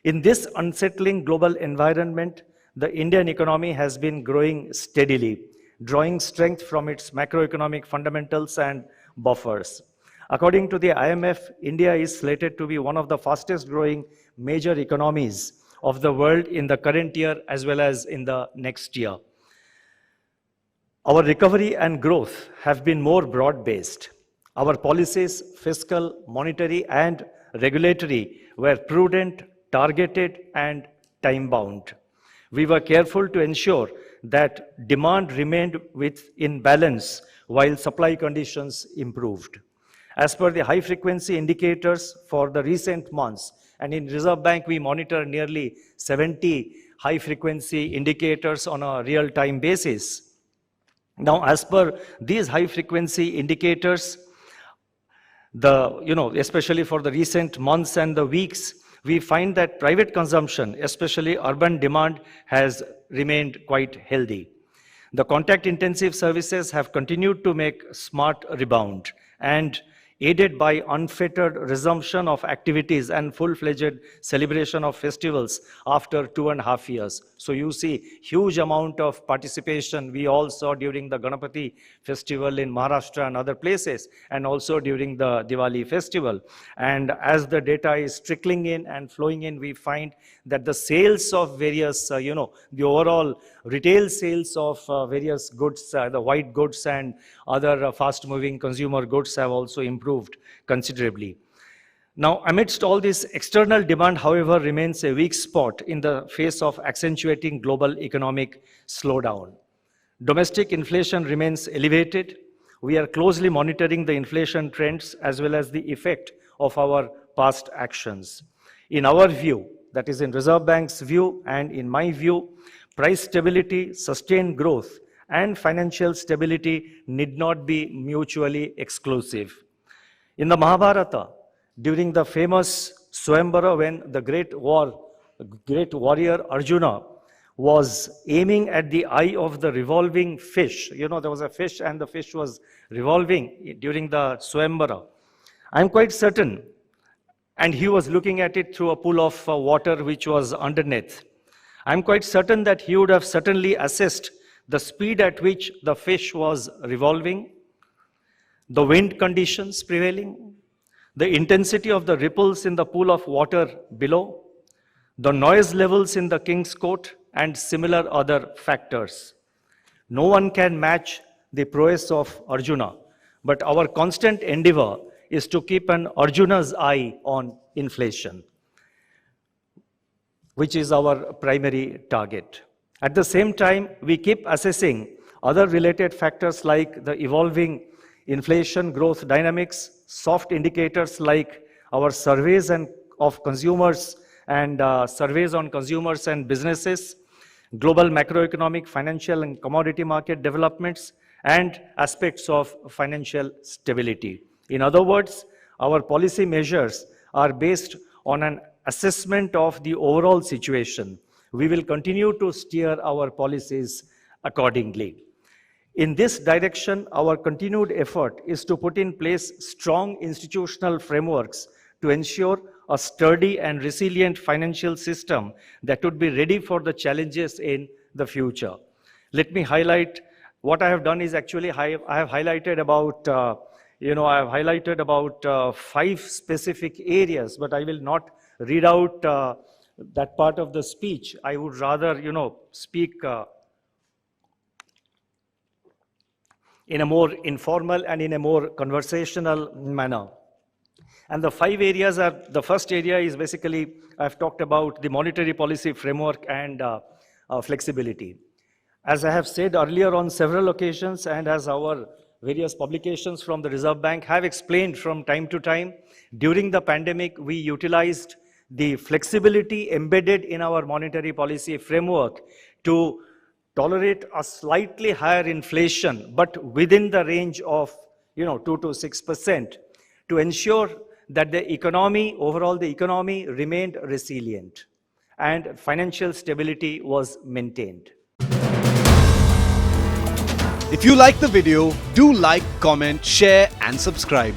In this unsettling global environment, the Indian economy has been growing steadily, drawing strength from its macroeconomic fundamentals and buffers. According to the IMF, India is slated to be one of the fastest growing major economies of the world in the current year as well as in the next year. Our recovery and growth have been more broad-based. Our policies, fiscal, monetary, and regulatory, were prudent, targeted, and time-bound. We were careful to ensure that demand remained in balance while supply conditions improved. As per the high-frequency indicators for the recent months, and in Reserve Bank, we monitor nearly 70 high-frequency indicators on a real-time basis. Now, as per these high-frequency indicators, especially for the recent months and the weeks, we find that private consumption, especially urban demand, has remained quite healthy. The contact-intensive services have continued to make smart rebound, and aided by unfettered resumption of activities and full-fledged celebration of festivals after 2.5 years. So you see huge amount of participation we all saw during the Ganapati festival in Maharashtra and other places, and also during the Diwali festival. And as the data is trickling in and flowing in, we find that the sales of various, the overall retail sales of various goods, the white goods and other fast-moving consumer goods have also improved considerably. Now, amidst all this, external demand, however, remains a weak spot in the face of accentuating global economic slowdown. Domestic inflation remains elevated. We are closely monitoring the inflation trends as well as the effect of our past actions. In our view, that is in Reserve Bank's view and in my view, price stability, sustained growth, and financial stability need not be mutually exclusive. In the Mahabharata, during the famous Swayamvara, when the great warrior Arjuna was aiming at the eye of the revolving fish, there was a fish and the fish was revolving during the Swayamvara. I'm quite certain, and he was looking at it through a pool of water which was underneath. I'm quite certain that he would have certainly assessed the speed at which the fish was revolving, the wind conditions prevailing, the intensity of the ripples in the pool of water below, the noise levels in the king's court, and similar other factors. No one can match the prowess of Arjuna, but our constant endeavor is to keep an Arjuna's eye on inflation, which is our primary target. At the same time, we keep assessing other related factors like the evolving inflation growth dynamics, soft indicators like our surveys of consumers and surveys on consumers and businesses, global macroeconomic, financial and commodity market developments, and aspects of financial stability. In other words, our policy measures are based on an assessment of the overall situation. We will continue to steer our policies accordingly. In this direction, our continued effort is to put in place strong institutional frameworks to ensure a sturdy and resilient financial system that would be ready for the challenges in the future. Let me highlight what I have done is actually I have highlighted about 5 specific areas, but I will not read out that part of the speech. I would rather, speak in a more informal and in a more conversational manner. And the 5 areas are, the first area is basically, I've talked about the monetary policy framework and flexibility. As I have said earlier on several occasions, and as our various publications from the Reserve Bank have explained from time to time, during the pandemic, we utilized the flexibility embedded in our monetary policy framework to tolerate a slightly higher inflation, but within the range of 2 to 6%, to ensure that the economy, overall the economy, remained resilient and financial stability was maintained. If you like the video, do like, comment, share and subscribe.